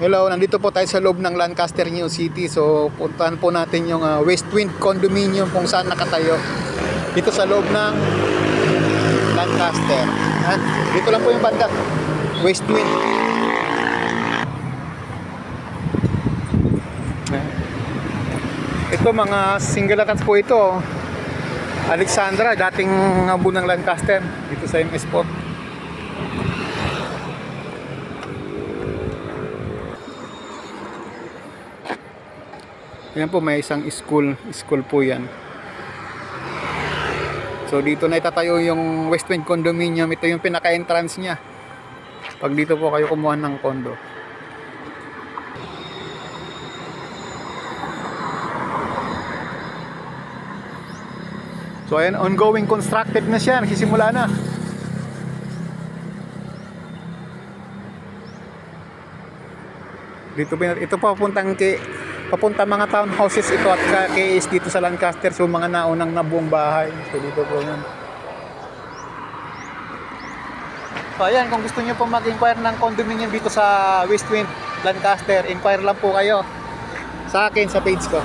Hello, nandito po tayo sa loob ng Lancaster New City. So, puntahan po natin yung Westwind Condominium kung saan nakatayo. Dito sa loob ng Lancaster. Dito lang po yung banda. Westwind. Ito mga single attached po ito. Alexandra, dating abu ng Lancaster. Dito sa MS po. Yan po, may isang school po yan. So dito na itatayo yung Westwind Condominium. Ito yung pinaka-entrance niya pag dito po kayo kumuha ng condo. So ayan, ongoing constructed na siya, nagsisimula na. Dito ito papunta mga townhouses ito at KS dito sa Lancaster. So mga naunang nabuong bahay. So dito po yun. So ayan, kung gusto niyo po mag-inquire ng condominium dito sa Westwind Lancaster, inquire lang po kayo sa akin sa page ko.